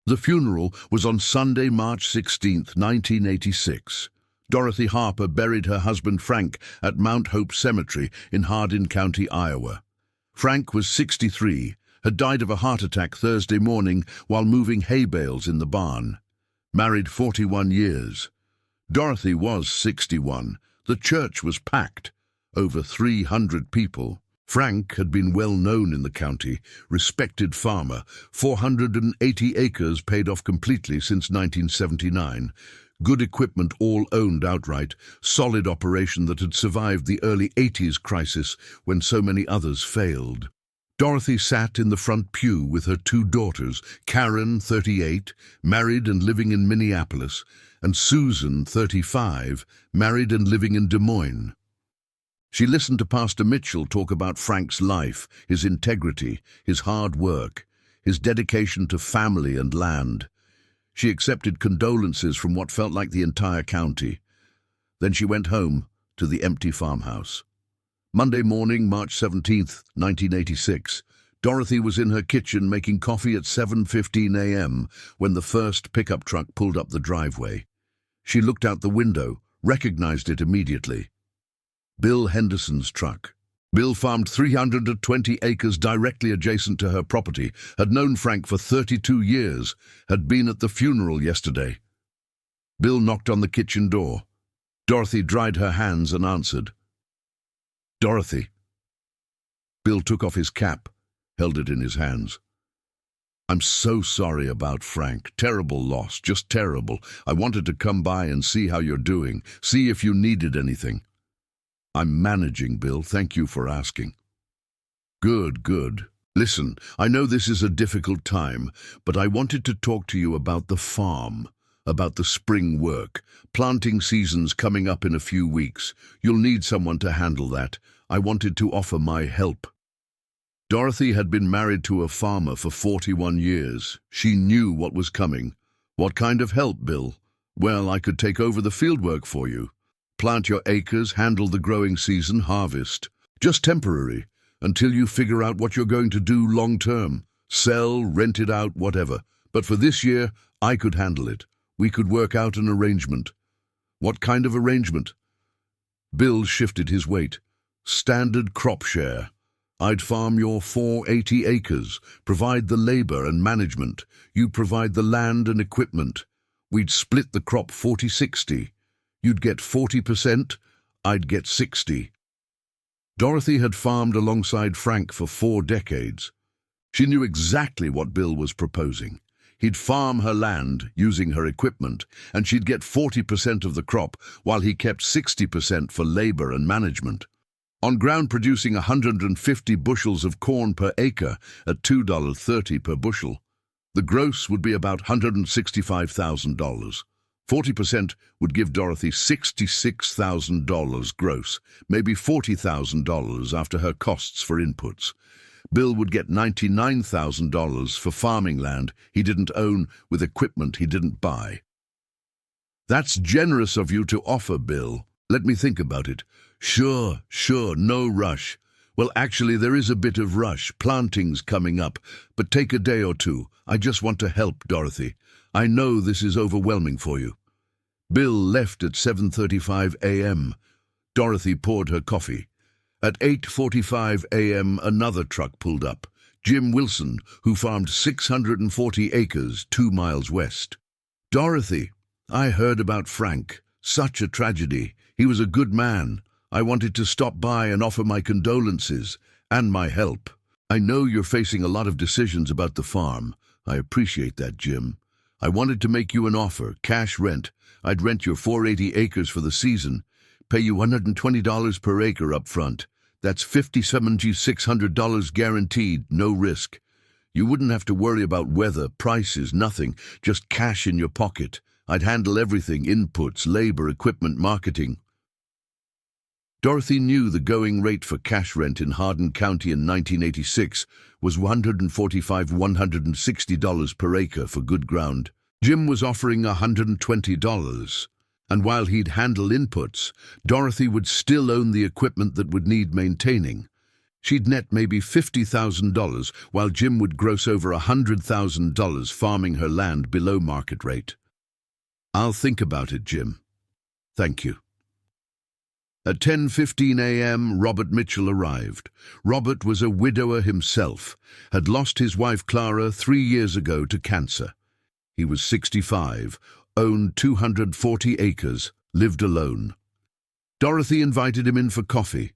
The funeral was on Sunday, March 16th, 1986. Dorothy Harper buried her husband Frank at Mount Hope Cemetery in Hardin County, Iowa. Frank was 63, had died of a heart attack Thursday morning while moving hay bales in the barn. Married 41 years. Dorothy was 61. The church was packed. Over 300 people. Frank had been well known in the county, respected farmer, 480 acres paid off completely since 1979. Good equipment all owned outright, solid operation that had survived the early 80s crisis when so many others failed. Dorothy sat in the front pew with her two daughters, Karen, 38, married and living in Minneapolis, and Susan, 35, married and living in Des Moines. She listened to Pastor Mitchell talk about Frank's life, his integrity, his hard work, his dedication to family and land. She accepted condolences from what felt like the entire county. Then she went home to the empty farmhouse. Monday morning, March 17th, 1986, Dorothy was in her kitchen making coffee at 7:15 a.m. when the first pickup truck pulled up the driveway. She looked out the window, recognized it immediately. Bill Henderson's truck. Bill farmed 320 acres directly adjacent to her property, had known Frank for 32 years, had been at the funeral yesterday. Bill knocked on the kitchen door. Dorothy dried her hands and answered. "Dorothy." Bill took off his cap, held it in his hands. "I'm so sorry about Frank. Terrible loss, just terrible. I wanted to come by and see how you're doing, see if you needed anything." "I'm managing, Bill. Thank you for asking." "Good, good. Listen, I know this is a difficult time, but I wanted to talk to you about the farm, about the spring work. Planting season's coming up in a few weeks. You'll need someone to handle that. I wanted to offer my help." Dorothy had been married to a farmer for 41 years. She knew what was coming. "What kind of help, Bill?" "Well, I could take over the fieldwork for you. Plant your acres, handle the growing season, harvest. Just temporary, until you figure out what you're going to do long-term. Sell, rent it out, whatever. But for this year, I could handle it. We could work out an arrangement." "What kind of arrangement?" Bill shifted his weight. "Standard crop share. I'd farm your 480 acres, provide the labor and management. You'd provide the land and equipment. We'd split the crop 40-60. You'd get 40%, I'd get 60. Dorothy had farmed alongside Frank for 4 decades. She knew exactly what Bill was proposing. He'd farm her land using her equipment, and she'd get 40% of the crop while he kept 60% for labor and management. On ground producing 150 bushels of corn per acre at $2.30 per bushel, the gross would be about $165,000. 40% would give Dorothy $66,000 gross, maybe $40,000 after her costs for inputs. Bill would get $99,000 for farming land he didn't own with equipment he didn't buy. "That's generous of you to offer, Bill. Let me think about it." Sure, no rush." "Well, actually, there is a bit of rush. Planting's coming up, but take a day or two. I just want to help, Dorothy. I know this is overwhelming for you." Bill left at 7:35 a.m. Dorothy poured her coffee. At 8:45 a.m. another truck pulled up. Jim Wilson, who farmed 640 acres 2 miles west. "Dorothy, I heard about Frank. Such a tragedy. He was a good man. I wanted to stop by and offer my condolences and my help. I know you're facing a lot of decisions about the farm. I appreciate that, Jim. I wanted to make you an offer, cash rent. I'd rent your 480 acres for the season, pay you $120 per acre up front. That's $5,600 guaranteed, no risk. You wouldn't have to worry about weather, prices, nothing, just cash in your pocket. I'd handle everything, inputs, labor, equipment, marketing." Dorothy knew the going rate for cash rent in Hardin County in 1986 was $145–160 per acre for good ground. Jim was offering $120, and while he'd handle inputs, Dorothy would still own the equipment that would need maintaining. She'd net maybe $50,000, while Jim would gross over $100,000 farming her land below market rate. I'll think about it, Jim. Thank you. At 10:15 a.m., Robert Mitchell arrived. Robert was a widower himself, had lost his wife Clara 3 years ago to cancer. He was 65, owned 240 acres, lived alone. Dorothy invited him in for coffee.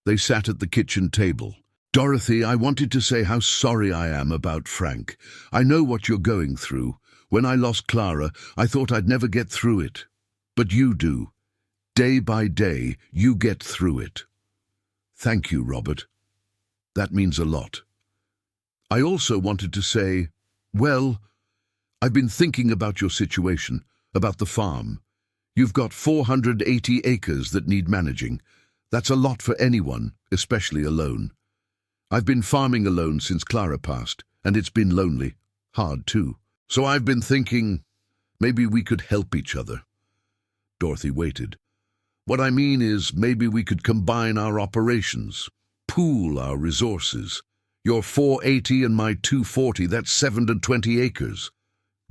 They sat at the kitchen table. "Dorothy, I wanted to say how sorry I am about Frank. I know what you're going through. When I lost Clara, I thought I'd never get through it. But you do. Day by day, you get through it." "Thank you, Robert. That means a lot." "I also wanted to say, well, I've been thinking about your situation, about the farm. You've got 480 acres that need managing. That's a lot for anyone, especially alone. I've been farming alone since Clara passed, and it's been lonely, hard too. So I've been thinking, maybe we could help each other." Dorothy waited. "What I mean is, maybe we could combine our operations, pool our resources. Your 480 and my 240, that's 720 acres.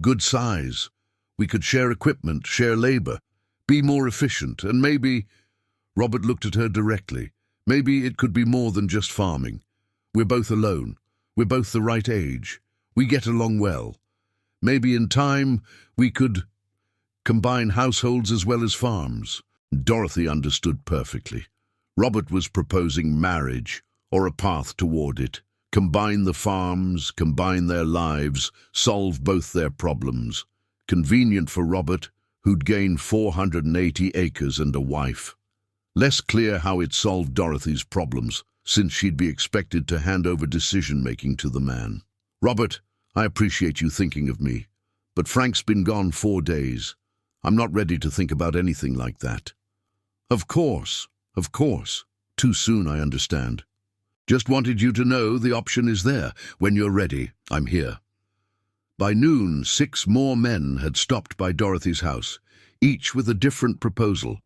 Good size. We could share equipment, share labor, be more efficient, and maybe—" Robert looked at her directly. "Maybe it could be more than just farming. We're both alone. We're both the right age. We get along well. Maybe in time we could combine households as well as farms." Dorothy understood perfectly. Robert was proposing marriage, or a path toward it. Combine the farms, combine their lives, solve both their problems. Convenient for Robert, who'd gained 480 acres and a wife. Less clear how it solved Dorothy's problems, since she'd be expected to hand over decision-making to the man. "Robert, I appreciate you thinking of me, but Frank's been gone 4 days. I'm not ready to think about anything like that." Of course. Too soon, I understand. Just wanted you to know the option is there. When you're ready, I'm here." By noon, 6 more men had stopped by Dorothy's house, each with a different proposal.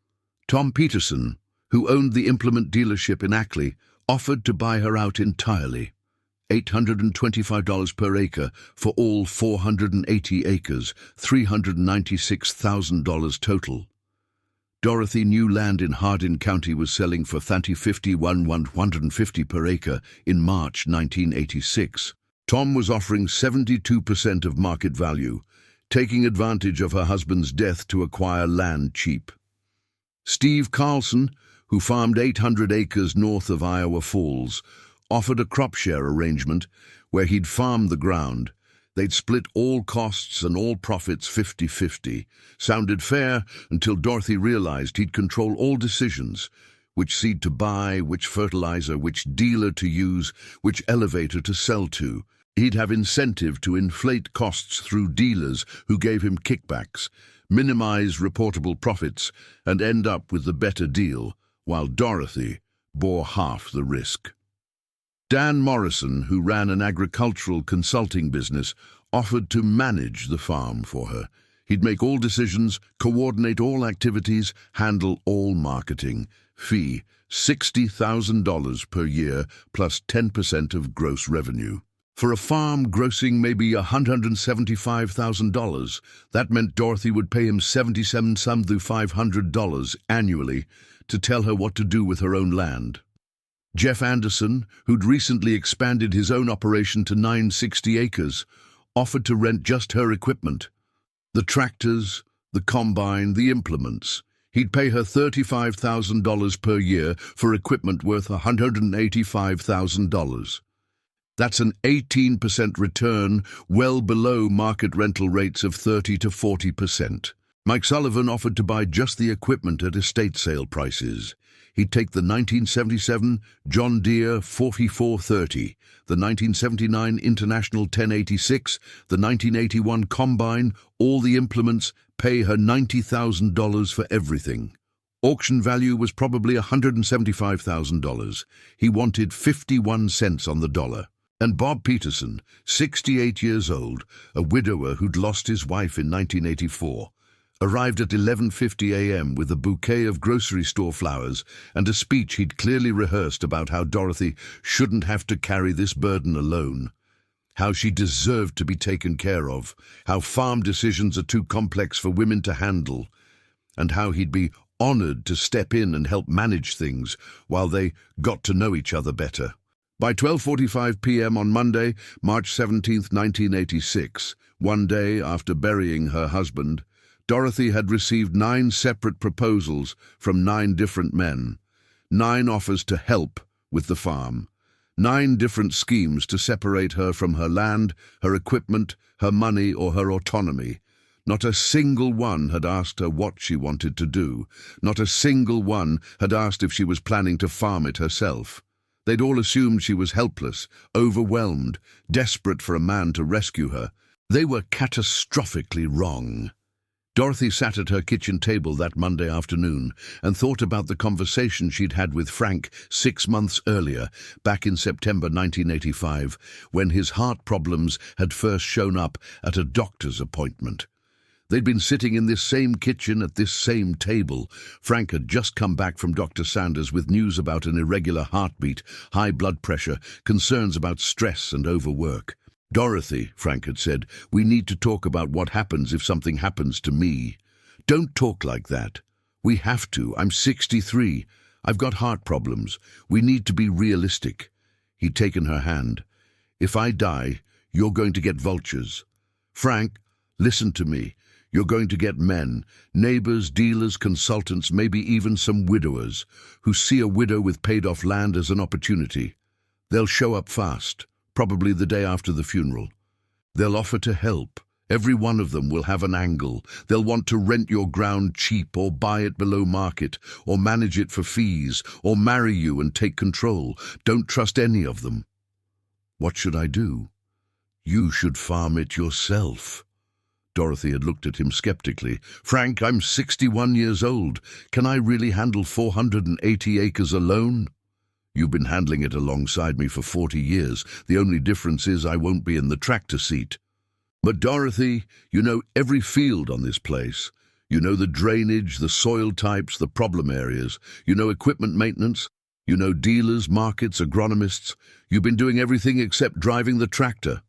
Tom Peterson, who owned the implement dealership in Ackley, offered to buy her out entirely. $825 per acre for all 480 acres, $396,000 total. Dorothy knew land in Hardin County was selling for $150 per acre in March 1986. Tom was offering 72% of market value, taking advantage of her husband's death to acquire land cheap. Steve Carlson, who farmed 800 acres north of Iowa Falls, offered a crop share arrangement where he'd farm the ground. They'd split all costs and all profits 50-50. Sounded fair until Dorothy realized he'd control all decisions: which seed to buy, which fertilizer, which dealer to use, which elevator to sell to. He'd have incentive to inflate costs through dealers who gave him kickbacks, minimize reportable profits, and end up with the better deal, while Dorothy bore half the risk. Dan Morrison, who ran an agricultural consulting business, offered to manage the farm for her. He'd make all decisions, coordinate all activities, handle all marketing. Fee, $60,000 per year, plus 10% of gross revenue. For a farm grossing maybe $175,000, that meant Dorothy would pay him $77,500 annually to tell her what to do with her own land. Jeff Anderson, who'd recently expanded his own operation to 960 acres, offered to rent just her equipment. The tractors, the combine, the implements. He'd pay her $35,000 per year for equipment worth $185,000. That's an 18% return, well below market rental rates of 30 to 40%. Mike Sullivan offered to buy just the equipment at estate sale prices. He'd take the 1977 John Deere 4430, the 1979 International 1086, the 1981 Combine, all the implements, pay her $90,000 for everything. Auction value was probably $175,000. He wanted 51 cents on the dollar. And Bob Peterson, 68 years old, a widower who'd lost his wife in 1984, arrived at 11:50 a.m. with a bouquet of grocery store flowers and a speech he'd clearly rehearsed about how Dorothy shouldn't have to carry this burden alone, how she deserved to be taken care of, how farm decisions are too complex for women to handle, and how he'd be honored to step in and help manage things while they got to know each other better. By 12:45 p.m. on Monday, March 17, 1986, one day after burying her husband, Dorothy had received 9 separate proposals from 9 different men, 9 offers to help with the farm, 9 different schemes to separate her from her land, her equipment, her money, or her autonomy. Not a single one had asked her what she wanted to do. Not a single one had asked if she was planning to farm it herself. They'd all assumed she was helpless, overwhelmed, desperate for a man to rescue her. They were catastrophically wrong. Dorothy sat at her kitchen table that Monday afternoon and thought about the conversation she'd had with Frank 6 months earlier, back in September 1985, when his heart problems had first shown up at a doctor's appointment. They'd been sitting in this same kitchen at this same table. Frank had just come back from Dr. Sanders with news about an irregular heartbeat, high blood pressure, concerns about stress and overwork. "Dorothy," Frank had said, "we need to talk about what happens if something happens to me. Don't talk like that. We have to. I'm 63. I've got heart problems. We need to be realistic." He'd taken her hand. "If I die, you're going to get vultures. Frank, listen to me. You're going to get men, neighbors, dealers, consultants, maybe even some widowers, who see a widow with paid-off land as an opportunity. They'll show up fast, probably the day after the funeral. They'll offer to help. Every one of them will have an angle. They'll want to rent your ground cheap or buy it below market or manage it for fees or marry you and take control. Don't trust any of them." "What should I do?" "You should farm it yourself." Dorothy had looked at him skeptically. "Frank, I'm 61 years old. Can I really handle 480 acres alone?" "You've been handling it alongside me for 40 years. The only difference is I won't be in the tractor seat." "But Dorothy, you know every field on this place. You know the drainage, the soil types, the problem areas. You know equipment maintenance. You know dealers, markets, agronomists. You've been doing everything except driving the tractor.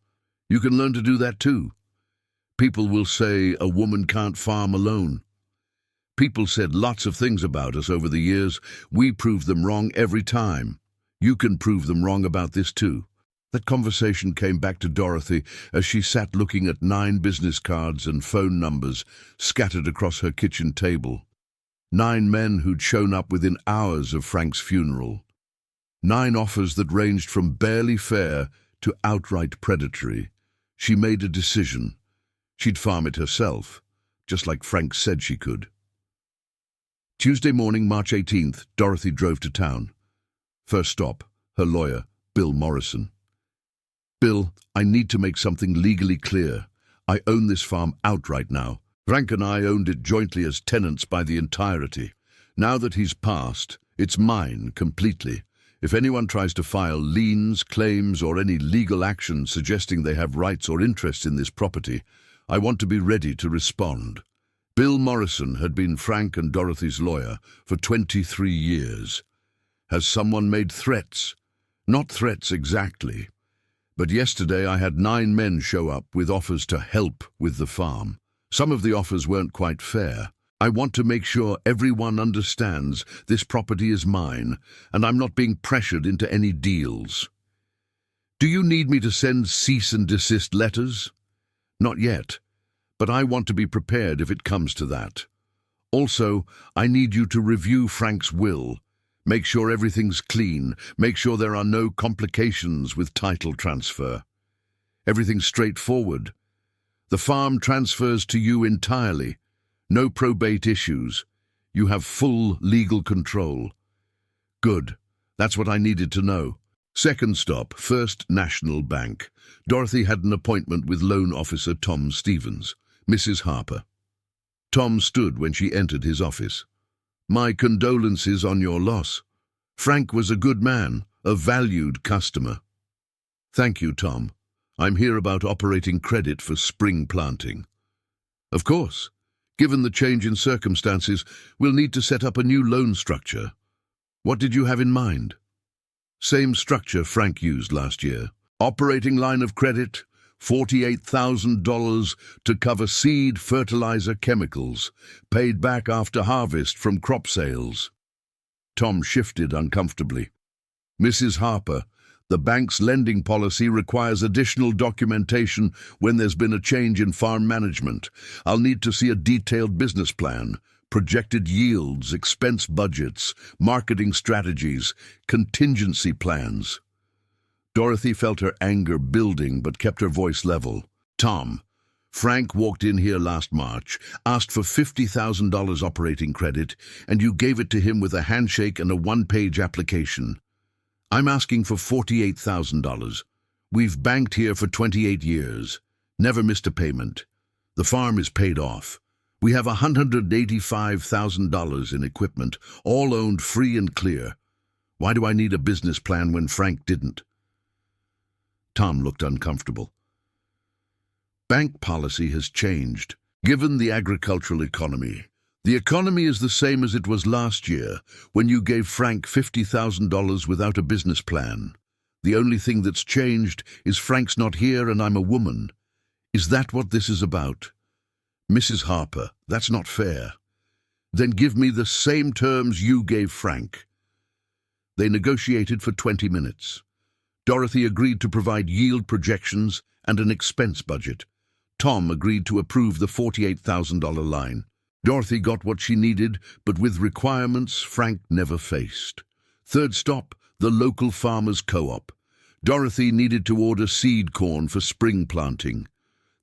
You can learn to do that too. People will say a woman can't farm alone. People said lots of things about us over the years. We proved them wrong every time. You can prove them wrong about this too." That conversation came back to Dorothy as she sat looking at 9 business cards and phone numbers scattered across her kitchen table. 9 men who'd shown up within hours of Frank's funeral. 9 offers that ranged from barely fair to outright predatory. She made a decision. She'd farm it herself, just like Frank said she could. Tuesday morning, March 18th, Dorothy drove to town. First stop, her lawyer, Bill Morrison. "Bill, I need to make something legally clear. I own this farm outright now. Frank and I owned it jointly as tenants by the entirety. Now that he's passed, it's mine completely. If anyone tries to file liens, claims, or any legal action suggesting they have rights or interests in this property, I want to be ready to respond." Bill Morrison had been Frank and Dorothy's lawyer for 23 years. Has someone made threats? Not threats exactly. But yesterday I had 9 men show up with offers to help with the farm. Some of the offers weren't quite fair. I want to make sure everyone understands this property is mine, and I'm not being pressured into any deals. Do you need me to send cease and desist letters? Not yet, but I want to be prepared if it comes to that. Also, I need you to review Frank's will. Make sure everything's clean. Make sure there are no complications with title transfer. Everything's straightforward. The farm transfers to you entirely. No probate issues. You have full legal control. Good. That's what I needed to know. Second stop, First National Bank. Dorothy had an appointment with loan officer Tom Stevens, Mrs. Harper. Tom stood when she entered his office. "My condolences on your loss. Frank was a good man, a valued customer." "Thank you, Tom. I'm here about operating credit for spring planting." "Of course. Given the change in circumstances, we'll need to set up a new loan structure. What did you have in mind? Same structure Frank used last year. Operating line of credit, $48,000 to cover seed, fertilizer, chemicals, paid back after harvest from crop sales. Tom shifted uncomfortably. Mrs. Harper, the bank's lending policy requires additional documentation when there's been a change in farm management. I'll need to see a detailed business plan, projected yields, expense budgets, marketing strategies, contingency plans. Dorothy felt her anger building but kept her voice level. Tom, Frank walked in here last March, asked for $50,000 operating credit, and you gave it to him with a handshake and a one-page application. I'm asking for $48,000. We've banked here for 28 years. Never missed a payment. The farm is paid off. We have $185,000 in equipment, all owned free and clear. Why do I need a business plan when Frank didn't? Tom looked uncomfortable. Bank policy has changed. Given the agricultural economy, the economy is the same as it was last year when you gave Frank $50,000 without a business plan. The only thing that's changed is Frank's not here and I'm a woman. Is that what this is about? Mrs. Harper, that's not fair. Then give me the same terms you gave Frank. They negotiated for 20 minutes. Dorothy agreed to provide yield projections and an expense budget. Tom agreed to approve the $48,000 line. Dorothy got what she needed, but with requirements Frank never faced. Third stop, the local farmers' co-op. Dorothy needed to order seed corn for spring planting.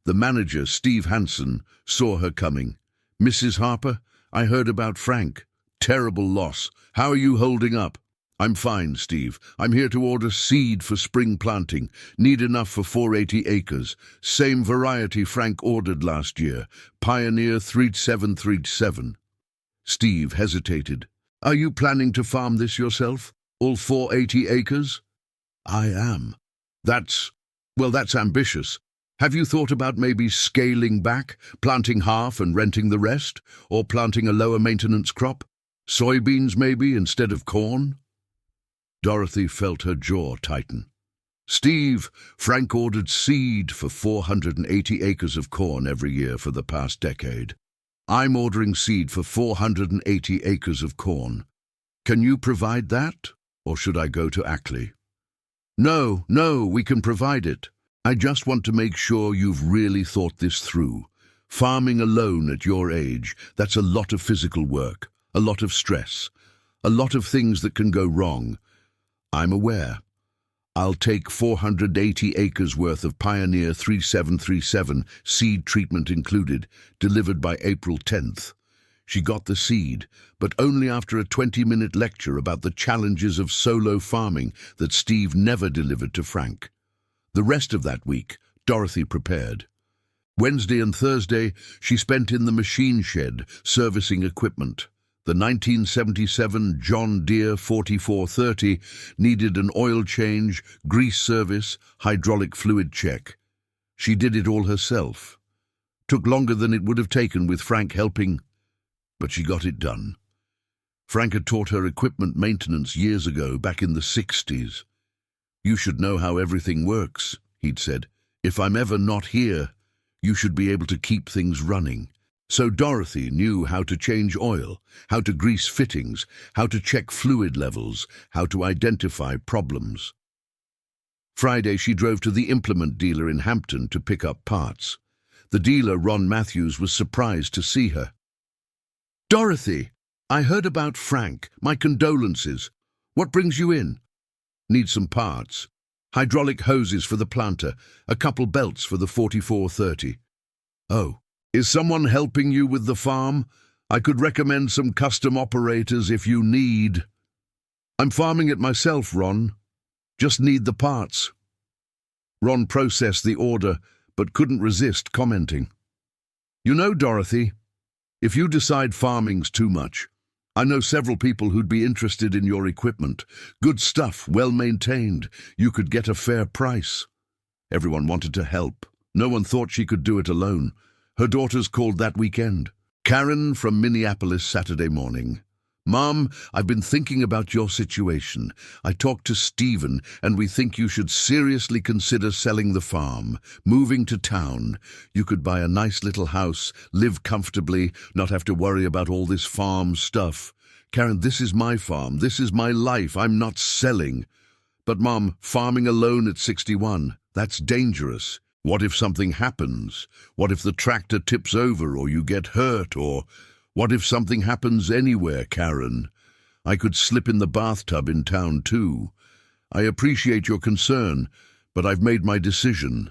The manager, Steve Hansen, saw her coming. Mrs. Harper, I heard about Frank. Terrible loss. How are you holding up? I'm fine, Steve. I'm here to order seed for spring planting. Need enough for 480 acres. Same variety Frank ordered last year. Pioneer 3737. Steve hesitated. Are you planning to farm this yourself? All 480 acres? I am. That's ambitious. Have you thought about maybe scaling back, planting half and renting the rest? Or planting a lower maintenance crop? Soybeans maybe instead of corn? Dorothy felt her jaw tighten. Steve, Frank ordered seed for 480 acres of corn every year for the past decade. I'm ordering seed for 480 acres of corn. Can you provide that? Or should I go to Ackley? No, we can provide it. I just want to make sure you've really thought this through. Farming alone at your age, that's a lot of physical work, a lot of stress, a lot of things that can go wrong. I'm aware. I'll take 480 acres worth of Pioneer 3737, seed treatment included, delivered by April 10th. She got the seed, but only after a 20-minute lecture about the challenges of solo farming that Steve never delivered to Frank. The rest of that week, Dorothy prepared. Wednesday and Thursday, she spent in the machine shed, servicing equipment. The 1977 John Deere 4430 needed an oil change, grease service, hydraulic fluid check. She did it all herself. Took longer than it would have taken with Frank helping, but she got it done. Frank had taught her equipment maintenance years ago, back in the 60s. You should know how everything works, he'd said. If I'm ever not here, you should be able to keep things running. So Dorothy knew how to change oil, how to grease fittings, how to check fluid levels, how to identify problems. Friday, she drove to the implement dealer in Hampton to pick up parts. The dealer, Ron Matthews, was surprised to see her. Dorothy, I heard about Frank. My condolences. What brings you in? Need some parts. Hydraulic hoses for the planter, a couple belts for the 4430. Oh. Is someone helping you with the farm? I could recommend some custom operators if you need. I'm farming it myself, Ron. Just need the parts. Ron processed the order, but couldn't resist commenting. You know, Dorothy, if you decide farming's too much, I know several people who'd be interested in your equipment. Good stuff, well maintained. You could get a fair price. Everyone wanted to help. No one thought she could do it alone. Her daughters called that weekend. Karen from Minneapolis, Saturday morning. Mom, I've been thinking about your situation. I talked to Stephen, and we think you should seriously consider selling the farm, moving to town. You could buy a nice little house, live comfortably, not have to worry about all this farm stuff. Karen, this is my farm. This is my life. I'm not selling. But Mom, farming alone at 61, that's dangerous. What if something happens? What if the tractor tips over or you get hurt? Or what if something happens anywhere, Karen? I could slip in the bathtub in town too. I appreciate your concern, but I've made my decision.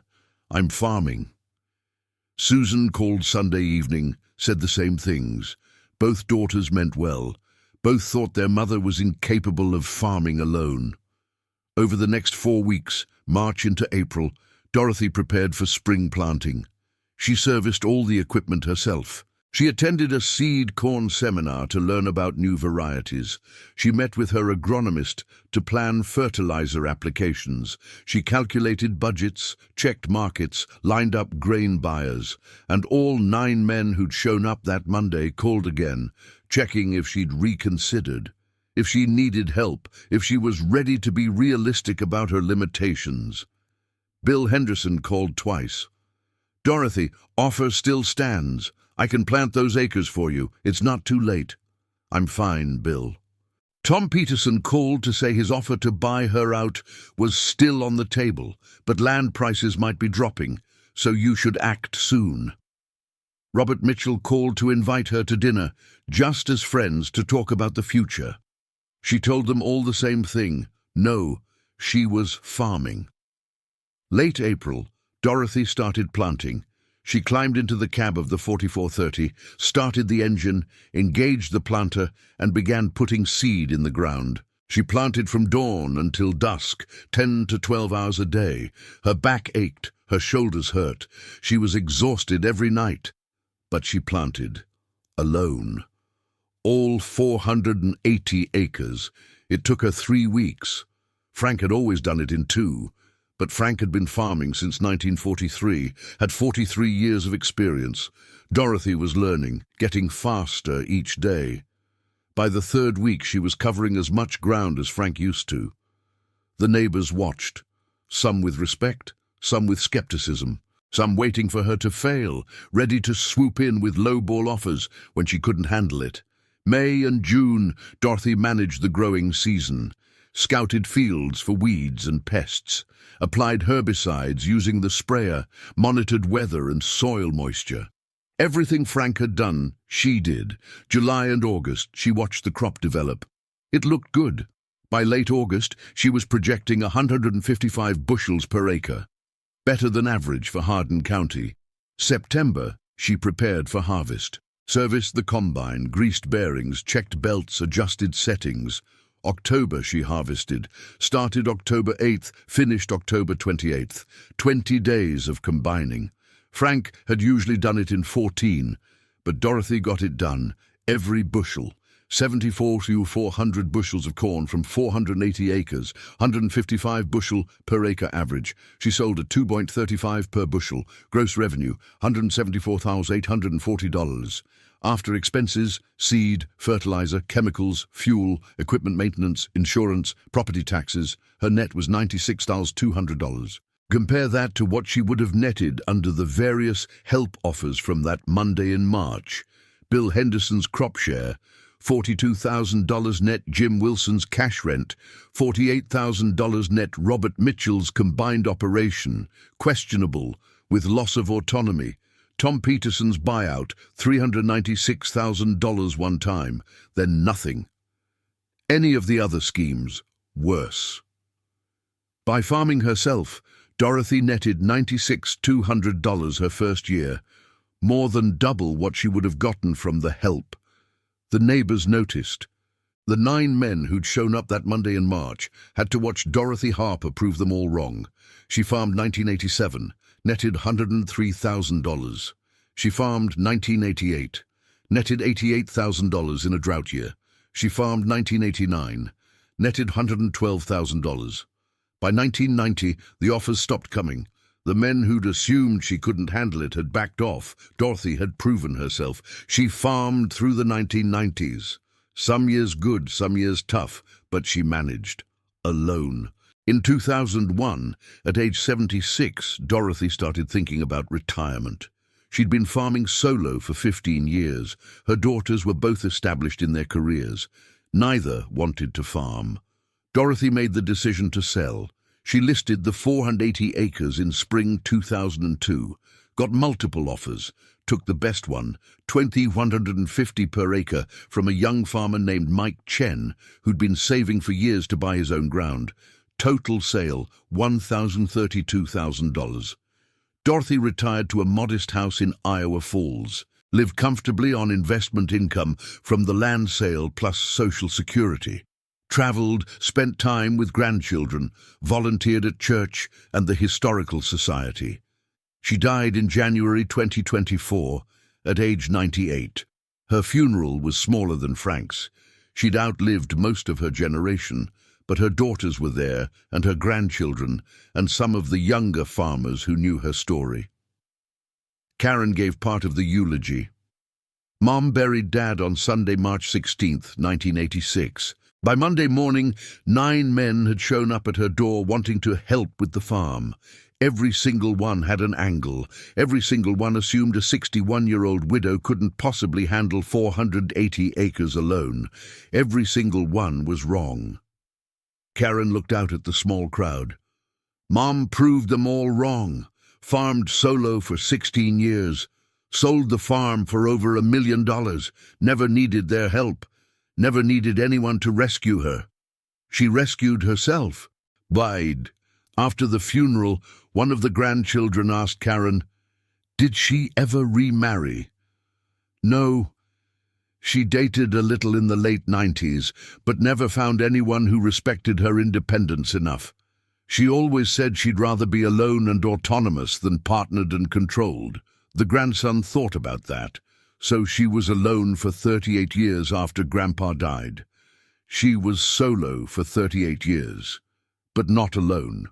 I'm farming. Susan called Sunday evening, said the same things. Both daughters meant well. Both thought their mother was incapable of farming alone. Over the next 4 weeks, March into April, Dorothy prepared for spring planting. She serviced all the equipment herself. She attended a seed corn seminar to learn about new varieties. She met with her agronomist to plan fertilizer applications. She calculated budgets, checked markets, lined up grain buyers. And all 9 men who'd shown up that Monday called again, checking if she'd reconsidered, if she needed help, if she was ready to be realistic about her limitations. Bill Henderson called twice. Dorothy, offer still stands. I can plant those acres for you. It's not too late. I'm fine, Bill. Tom Peterson called to say his offer to buy her out was still on the table, but land prices might be dropping, so you should act soon. Robert Mitchell called to invite her to dinner, just as friends, to talk about the future. She told them all the same thing. No, she was farming. Late April, Dorothy started planting. She climbed into the cab of the 4430, started the engine, engaged the planter, and began putting seed in the ground. She planted from dawn until dusk, 10 to 12 hours a day. Her back ached, her shoulders hurt. She was exhausted every night. But she planted, alone. All 480 acres. It took her 3 weeks. Frank had always done it in 2. But Frank had been farming since 1943, had 43 years of experience. Dorothy was learning, getting faster each day. By the 3rd week, she was covering as much ground as Frank used to. The neighbors watched, some with respect, some with skepticism, some waiting for her to fail, ready to swoop in with low-ball offers when she couldn't handle it. May and June, Dorothy managed the growing season, scouted fields for weeds and pests, applied herbicides using the sprayer, monitored weather and soil moisture. Everything Frank had done, she did. July and August, she watched the crop develop. It looked good. By late August, she was projecting 155 bushels per acre, better than average for Hardin County. September, she prepared for harvest, serviced the combine, greased bearings, checked belts, adjusted settings. October she harvested, started October 8th, finished October 28th, 20 days of combining. Frank had usually done it in 14, but Dorothy got it done, every bushel. 74 to 400 bushels of corn from 480 acres, 155 bushel per acre average. She sold at $2.35 per bushel, gross revenue $174,840. After expenses, seed, fertilizer, chemicals, fuel, equipment maintenance, insurance, property taxes, her net was $96,200. Compare that to what she would have netted under the various help offers from that Monday in March. Bill Henderson's crop share, $42,000 net Jim Wilson's cash rent, $48,000 net Robert Mitchell's combined operation, questionable, with loss of autonomy. Tom Peterson's buyout, $396,000 one time, then nothing. Any of the other schemes, worse. By farming herself, Dorothy netted $96,200 her first year, more than double what she would have gotten from the help. The neighbors noticed. The 9 men who'd shown up that Monday in March had to watch Dorothy Harper prove them all wrong. She farmed 1987, netted $103,000. She farmed 1988, netted $88,000 in a drought year. She farmed 1989, netted $112,000. By 1990, the offers stopped coming. The men who'd assumed she couldn't handle it had backed off. Dorothy had proven herself. She farmed through the 1990s. Some years good, some years tough, but she managed. Alone. In 2001, at age 76, Dorothy started thinking about retirement. She'd been farming solo for 15 years. Her daughters were both established in their careers. Neither wanted to farm. Dorothy made the decision to sell. She listed the 480 acres in spring 2002, got multiple offers, took the best one, $2,150 per acre, from a young farmer named Mike Chen, who'd been saving for years to buy his own ground. Total sale, $1,032,000. Dorothy retired to a modest house in Iowa Falls, lived comfortably on investment income from the land sale plus Social Security. Traveled, spent time with grandchildren, volunteered at church and the Historical Society. She died in January 2024, at age 98. Her funeral was smaller than Frank's. She'd outlived most of her generation, but her daughters were there, and her grandchildren, and some of the younger farmers who knew her story. Karen gave part of the eulogy. Mom buried Dad on Sunday, March 16, 1986. By Monday morning, 9 men had shown up at her door wanting to help with the farm. Every single one had an angle. Every single one assumed a 61-year-old widow couldn't possibly handle 480 acres alone. Every single one was wrong. Karen looked out at the small crowd. Mom proved them all wrong. Farmed solo for 16 years. Sold the farm for over $1 million. Never needed their help. Never needed anyone to rescue her. She rescued herself. Died. After the funeral, one of the grandchildren asked Karen, "Did she ever remarry?" "No. She dated a little in the late 90s, but never found anyone who respected her independence enough. She always said she'd rather be alone and autonomous than partnered and controlled." The grandson thought about that. So she was alone for 38 years after Grandpa died. She was solo for 38 years, but not alone.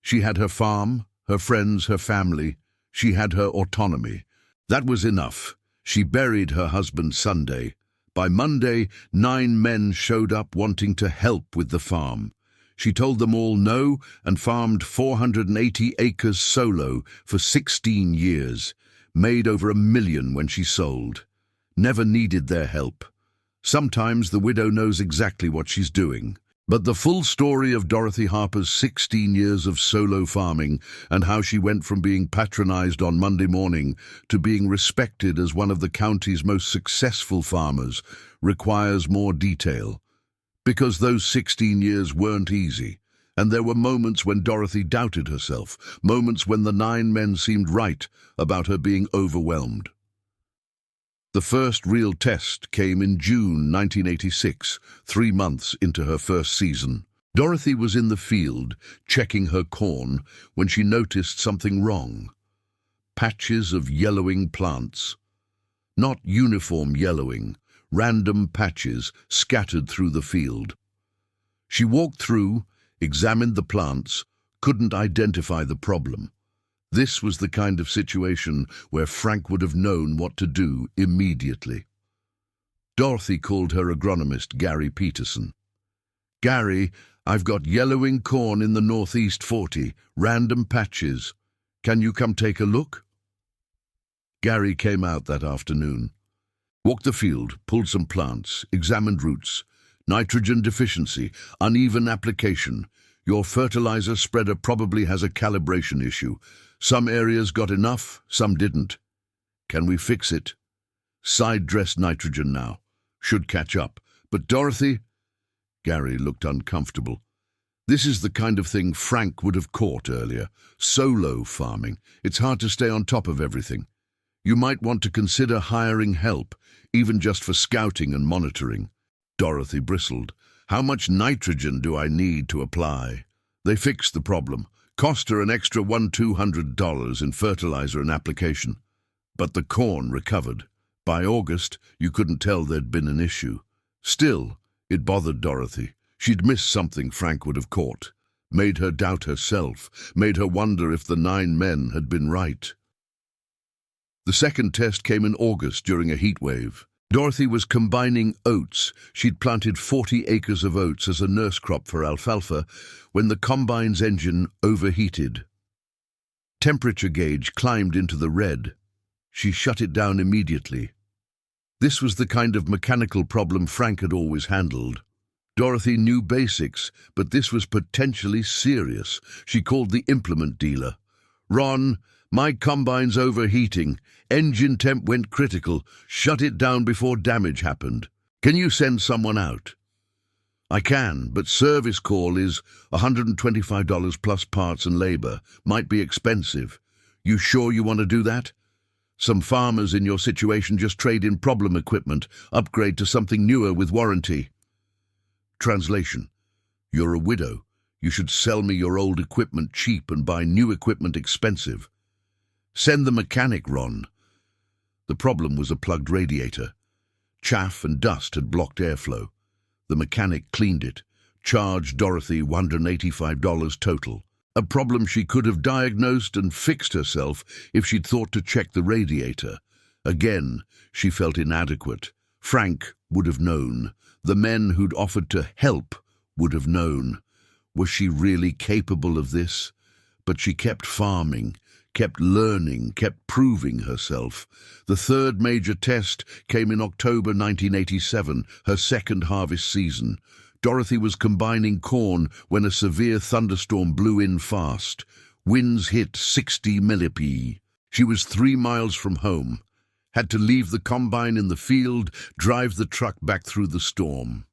She had her farm, her friends, her family. She had her autonomy. That was enough. She buried her husband Sunday. By Monday, 9 men showed up wanting to help with the farm. She told them all no and farmed 480 acres solo for 16 years. Made over $1 million when she sold. Never needed their help. Sometimes the widow knows exactly what she's doing. But the full story of Dorothy Harper's 16 years of solo farming and how she went from being patronized on Monday morning to being respected as one of the county's most successful farmers requires more detail. Because those 16 years weren't easy. And there were moments when Dorothy doubted herself, moments when the 9 men seemed right about her being overwhelmed. The first real test came in June 1986, 3 months into her first season. Dorothy was in the field, checking her corn, when she noticed something wrong. Patches of yellowing plants. Not uniform yellowing, random patches scattered through the field. She walked through, examined the plants, couldn't identify the problem. This was the kind of situation where Frank would have known what to do immediately. Dorothy called her agronomist, Gary Peterson. "Gary, I've got yellowing corn in the northeast 40, random patches. Can you come take a look?" Gary came out that afternoon. Walked the field, pulled some plants, examined roots. Nitrogen deficiency, uneven application. Your fertilizer spreader probably has a calibration issue. Some areas got enough, some didn't. Can we fix it? Side dress nitrogen now. Should catch up. But Dorothy? Gary looked uncomfortable. This is the kind of thing Frank would have caught earlier. Solo farming. It's hard to stay on top of everything. You might want to consider hiring help, even just for scouting and monitoring. Dorothy bristled. How much nitrogen do I need to apply? They fixed the problem. Cost her an extra $200 in fertilizer and application. But the corn recovered. By August, you couldn't tell there'd been an issue. Still, it bothered Dorothy. She'd missed something Frank would have caught. made her doubt herself, made her wonder if the 9 men had been right. The second test came in August during a heat wave. Dorothy was combining oats. She'd planted 40 acres of oats as a nurse crop for alfalfa when the combine's engine overheated. Temperature gauge climbed into the red. She shut it down immediately. This was the kind of mechanical problem Frank had always handled. Dorothy knew basics, but this was potentially serious. She called the implement dealer. "Ron, my combine's overheating. Engine temp went critical. Shut it down before damage happened. Can you send someone out?" "I can, but service call is $125 plus parts and labor. Might be expensive. You sure you want to do that? Some farmers in your situation just trade in problem equipment, upgrade to something newer with warranty." Translation: "You're a widow. You should sell me your old equipment cheap and buy new equipment expensive. Send the mechanic, Ron." The problem was a plugged radiator. Chaff and dust had blocked airflow. The mechanic cleaned it, charged Dorothy $185 total. A problem she could have diagnosed and fixed herself if she'd thought to check the radiator. Again, she felt inadequate. Frank would have known. The men who'd offered to help would have known. Was she really capable of this? But she kept farming, kept learning, kept proving herself. The third major test came in October 1987, her second harvest season. Dorothy was combining corn when a severe thunderstorm blew in fast. Winds hit 60 millipede. She was 3 miles from home. Had to leave the combine in the field, drive the truck back through the storm.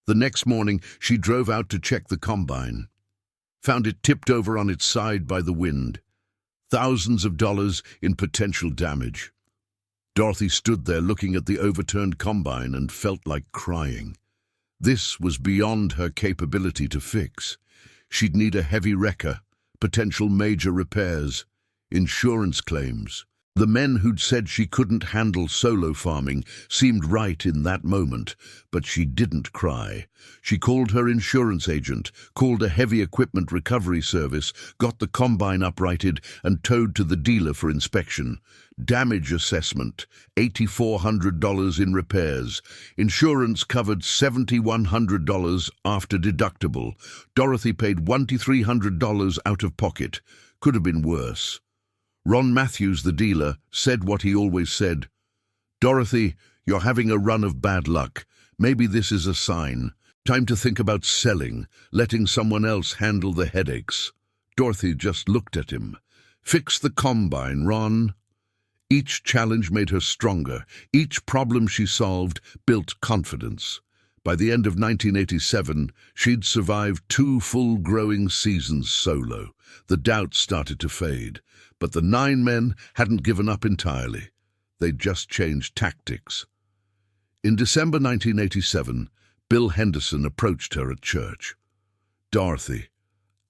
The next morning, she drove out to check the combine. Found it tipped over on its side by the wind. Thousands of dollars in potential damage. Dorothy stood there looking at the overturned combine and felt like crying. This was beyond her capability to fix. She'd need a heavy wrecker, potential major repairs, insurance claims. The men who'd said she couldn't handle solo farming seemed right in that moment, but she didn't cry. She called her insurance agent, called a heavy equipment recovery service, got the combine uprighted and towed to the dealer for inspection. Damage assessment, $8,400 in repairs. Insurance covered $7,100 after deductible. Dorothy paid $2,300 out of pocket. Could have been worse. Ron Matthews, the dealer, said what he always said. "Dorothy, you're having a run of bad luck. Maybe this is a sign. Time to think about selling, letting someone else handle the headaches." Dorothy just looked at him. "Fix the combine, Ron." Each challenge made her stronger. Each problem she solved built confidence. By the end of 1987, she'd survived 2 full growing seasons solo. The doubts started to fade. But the 9 men hadn't given up entirely. They'd just changed tactics. In December 1987, Bill Henderson approached her at church. "Dorothy,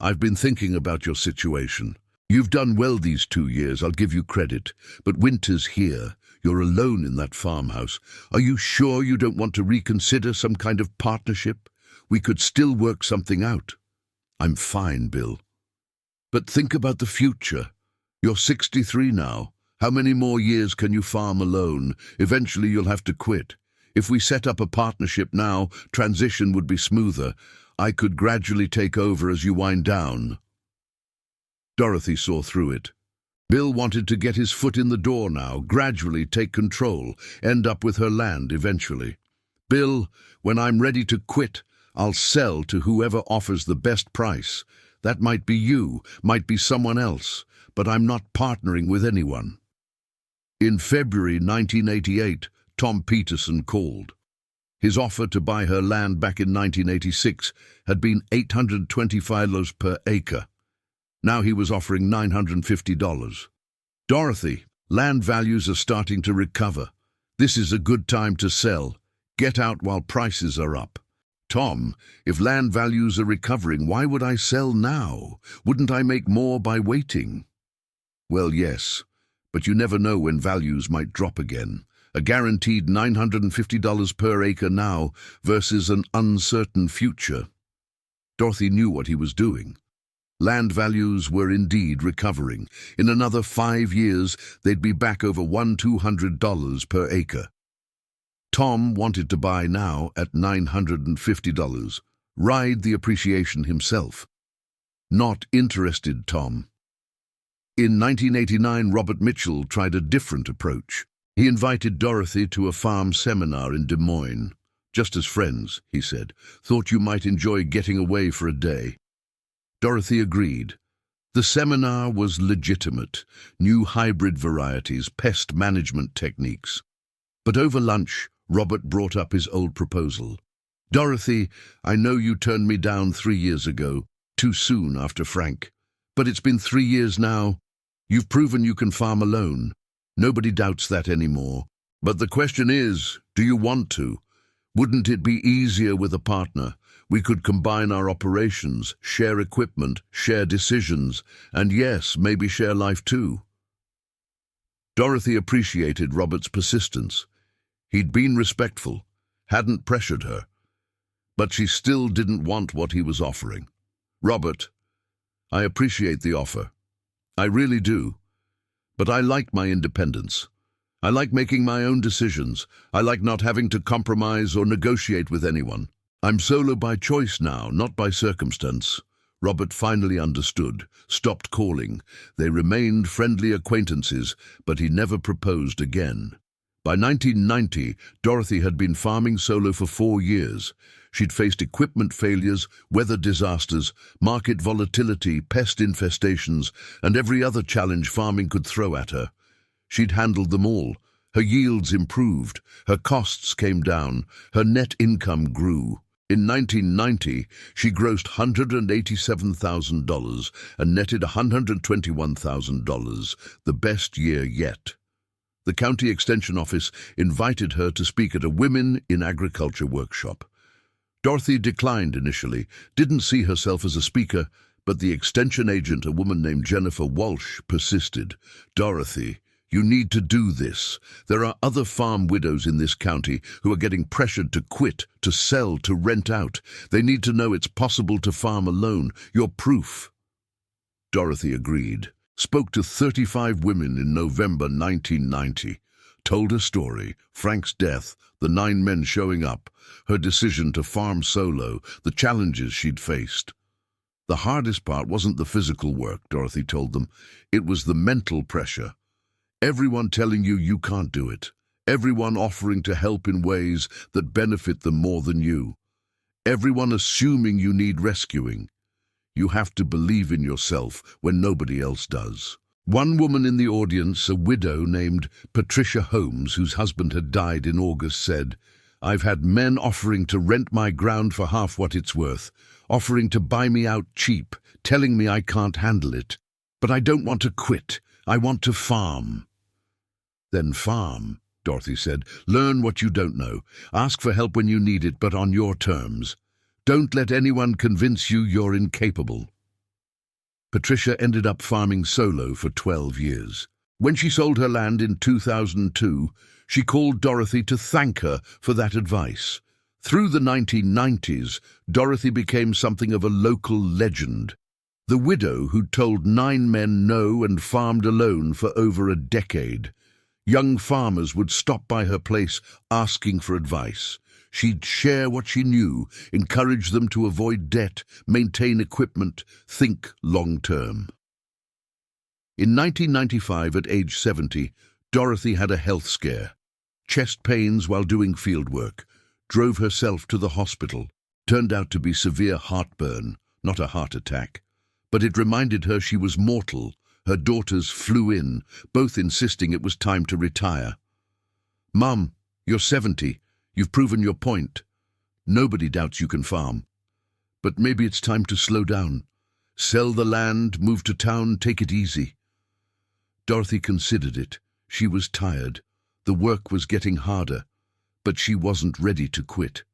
I've been thinking about your situation. You've done well these 2 years, I'll give you credit. But winter's here. You're alone in that farmhouse. Are you sure you don't want to reconsider some kind of partnership? We could still work something out." "I'm fine, Bill. But think about the future. You're 63 now. How many more years can you farm alone? Eventually you'll have to quit. If we set up a partnership now, transition would be smoother. I could gradually take over as you wind down." Dorothy saw through it. Bill wanted to get his foot in the door now, gradually take control, end up with her land eventually. "Bill, when I'm ready to quit, I'll sell to whoever offers the best price. That might be you, might be someone else. But I'm not partnering with anyone." In February 1988, Tom Peterson called. His offer to buy her land back in 1986 had been $825 per acre. Now he was offering $950. "Dorothy, land values are starting to recover. This is a good time to sell. Get out while prices are up." "Tom, if land values are recovering, why would I sell now? Wouldn't I make more by waiting?" "Well, yes, but you never know when values might drop again. A guaranteed $950 per acre now versus an uncertain future." Dorothy knew what he was doing. Land values were indeed recovering. In another 5 years, they'd be back over $200 per acre. Tom wanted to buy now at $950. Ride the appreciation himself. Not interested, Tom. In 1989, Robert Mitchell tried a different approach. He invited Dorothy to a farm seminar in Des Moines. Just as friends, he said. Thought you might enjoy getting away for a day. Dorothy agreed. The seminar was legitimate. New hybrid varieties, pest management techniques. But over lunch, Robert brought up his old proposal. Dorothy, I know you turned me down 3 years ago, too soon after Frank. But it's been 3 years now. You've proven you can farm alone. Nobody doubts that anymore. But the question is, do you want to? Wouldn't it be easier with a partner? We could combine our operations, share equipment, share decisions, and yes, maybe share life too. Dorothy appreciated Robert's persistence. He'd been respectful, hadn't pressured her, but she still didn't want what he was offering. Robert, I appreciate the offer. I really do. But I like my independence. I like making my own decisions. I like not having to compromise or negotiate with anyone. I'm solo by choice now, not by circumstance. Robert finally understood, stopped calling. They remained friendly acquaintances, but he never proposed again. By 1990, Dorothy had been farming solo for 4 years. She'd faced equipment failures, weather disasters, market volatility, pest infestations, and every other challenge farming could throw at her. She'd handled them all. Her yields improved, her costs came down, her net income grew. In 1990, she grossed $187,000 and netted $121,000, the best year yet. The county extension office invited her to speak at a Women in Agriculture workshop. Dorothy declined initially, didn't see herself as a speaker, but the extension agent, a woman named Jennifer Walsh, persisted. Dorothy, you need to do this. There are other farm widows in this county who are getting pressured to quit, to sell, to rent out. They need to know it's possible to farm alone. You're proof. Dorothy agreed. Spoke to 35 women in November 1990. Told her story, Frank's death, the 9 men showing up, her decision to farm solo, the challenges she'd faced. The hardest part wasn't the physical work, Dorothy told them. It was the mental pressure. Everyone telling you you can't do it. Everyone offering to help in ways that benefit them more than you. Everyone assuming you need rescuing. You have to believe in yourself when nobody else does. One woman in the audience, a widow named Patricia Holmes, whose husband had died in August, said, I've had men offering to rent my ground for half what it's worth, offering to buy me out cheap, telling me I can't handle it. But I don't want to quit. I want to farm. Then farm, Dorothy said. Learn what you don't know. Ask for help when you need it, but on your terms. Don't let anyone convince you you're incapable. Patricia ended up farming solo for 12 years. When she sold her land in 2002, she called Dorothy to thank her for that advice. Through the 1990s, Dorothy became something of a local legend. The widow who'd told 9 men no and farmed alone for over a decade. Young farmers would stop by her place asking for advice. She'd share what she knew, encourage them to avoid debt, maintain equipment, think long-term. In 1995, at age 70, Dorothy had a health scare. Chest pains while doing fieldwork. Drove herself to the hospital. Turned out to be severe heartburn, not a heart attack. But it reminded her she was mortal. Her daughters flew in, both insisting it was time to retire. Mum, you're 70. You've proven your point. Nobody doubts you can farm. But maybe it's time to slow down. Sell the land, move to town, take it easy. Dorothy considered it. She was tired. The work was getting harder, but she wasn't ready to quit.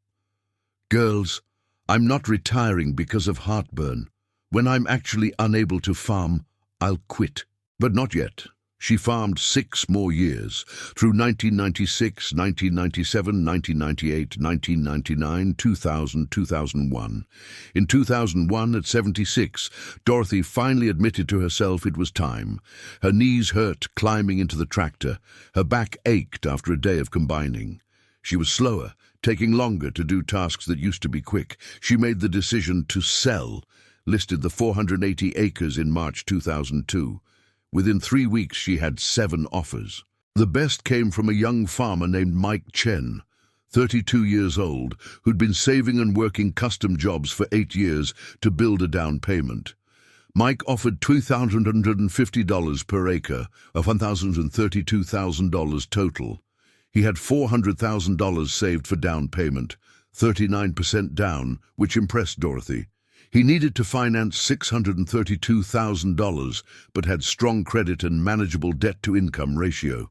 Girls, I'm not retiring because of heartburn. When I'm actually unable to farm, I'll quit. But not yet. She farmed 6 more years, through 1996, 1997, 1998, 1999, 2000, 2001. In 2001, at 76, Dorothy finally admitted to herself it was time. Her knees hurt climbing into the tractor. Her back ached after a day of combining. She was slower, taking longer to do tasks that used to be quick. She made the decision to sell, listed the 480 acres in March 2002. Within 3 weeks, she had 7 offers. The best came from a young farmer named Mike Chen, 32 years old, who'd been saving and working custom jobs for 8 years to build a down payment. Mike offered $2,250 per acre, of $132,000 total. He had $400,000 saved for down payment, 39% down, which impressed Dorothy. He needed to finance $632,000, but had strong credit and manageable debt-to-income ratio.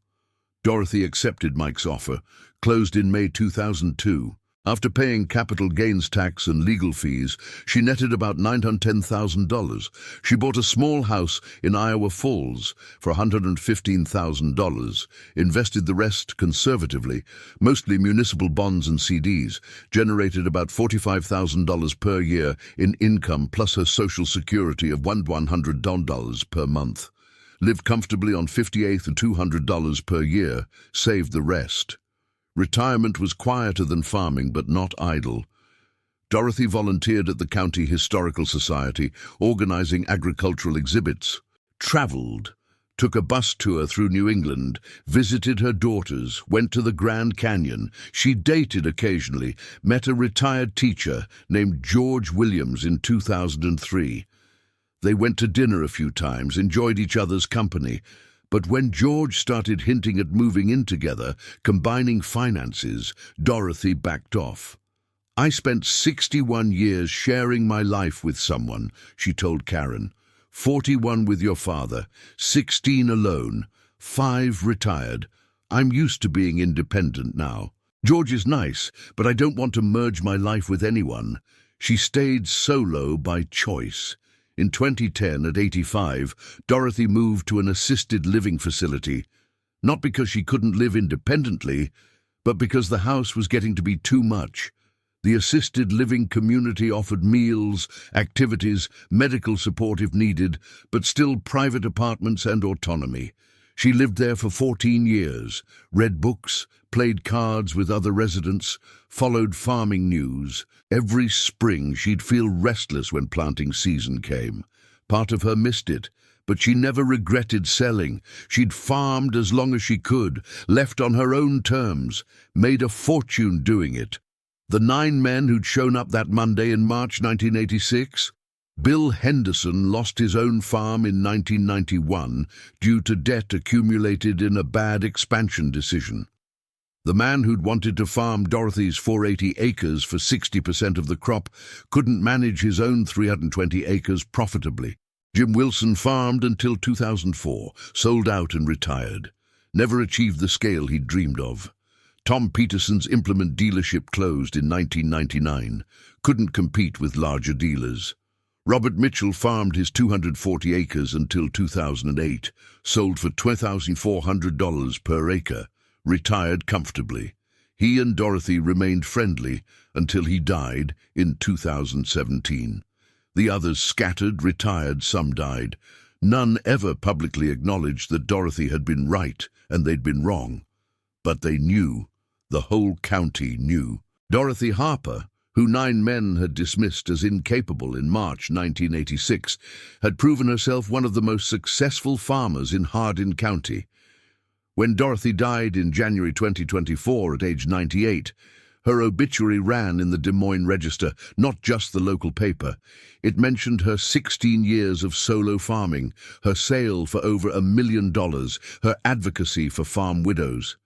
Dorothy accepted Mike's offer, closed in May 2002. After paying capital gains tax and legal fees, she netted about $910,000. She bought a small house in Iowa Falls for $115,000, invested the rest conservatively, mostly municipal bonds and CDs, generated about $45,000 per year in income plus her Social Security of $100 per month. Lived comfortably on $58 and $200 per year, saved the rest. Retirement was quieter than farming, but not idle. Dorothy volunteered at the County Historical Society, organizing agricultural exhibits, traveled, took a bus tour through New England, visited her daughters, went to the Grand Canyon. She dated occasionally, met a retired teacher named George Williams in 2003. They went to dinner a few times, enjoyed each other's company. But when George started hinting at moving in together, combining finances, Dorothy backed off. "I spent 61 years sharing my life with someone," she told Karen. 41 with your father, 16 alone, 5 retired. I'm used to being independent now. George is nice, but I don't want to merge my life with anyone. She stayed solo by choice. In 2010, at 85, Dorothy moved to an assisted living facility, not because she couldn't live independently, but because the house was getting to be too much. The assisted living community offered meals, activities, medical support if needed, but still private apartments and autonomy. She lived there for 14 years, read books, played cards with other residents, followed farming news. Every spring she'd feel restless when planting season came. Part of her missed it, but she never regretted selling. She'd farmed as long as she could, left on her own terms, made a fortune doing it. The 9 men who'd shown up that Monday in March 1986? Bill Henderson lost his own farm in 1991 due to debt accumulated in a bad expansion decision. The man who'd wanted to farm Dorothy's 480 acres for 60% of the crop couldn't manage his own 320 acres profitably. Jim Wilson farmed until 2004, sold out and retired. Never achieved the scale he'd dreamed of. Tom Peterson's implement dealership closed in 1999, couldn't compete with larger dealers. Robert Mitchell farmed his 240 acres until 2008, sold for $2,400 per acre, retired comfortably. He and Dorothy remained friendly until he died in 2017. The others scattered, retired, some died. None ever publicly acknowledged that Dorothy had been right and they'd been wrong. But they knew. The whole county knew. Dorothy Harper, who 9 men had dismissed as incapable in March 1986, had proven herself one of the most successful farmers in Hardin County. When Dorothy died in January 2024 at age 98, her obituary ran in the Des Moines Register, not just the local paper. It mentioned her 16 years of solo farming, her sale for over $1 million, her advocacy for farm widows.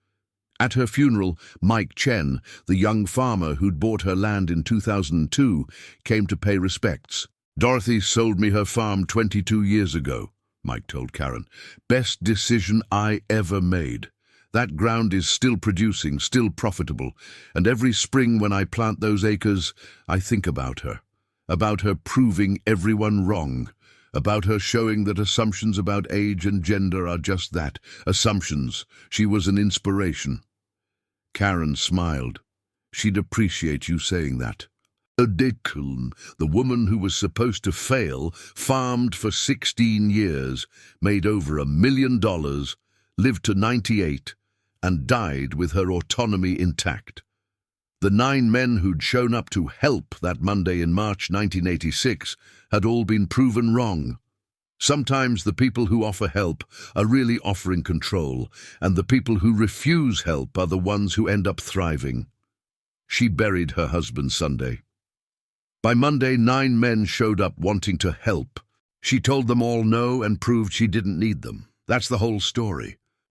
At her funeral, Mike Chen, the young farmer who'd bought her land in 2002, came to pay respects. "Dorothy sold me her farm 22 years ago," Mike told Karen. "Best decision I ever made. That ground is still producing, still profitable, and every spring when I plant those acres, I think about her proving everyone wrong, About her showing that assumptions about age and gender are just that, assumptions. She was an inspiration. Karen smiled. She'd appreciate you saying that. Odekun, the woman who was supposed to fail, farmed for 16 years, made over $1 million, lived to 98, and died with her autonomy intact. The 9 men who'd shown up to help that Monday in March 1986 had all been proven wrong. Sometimes the people who offer help are really offering control, and the people who refuse help are the ones who end up thriving. She buried her husband Sunday. By Monday, 9 men showed up wanting to help. She told them all no and proved she didn't need them. That's the whole story.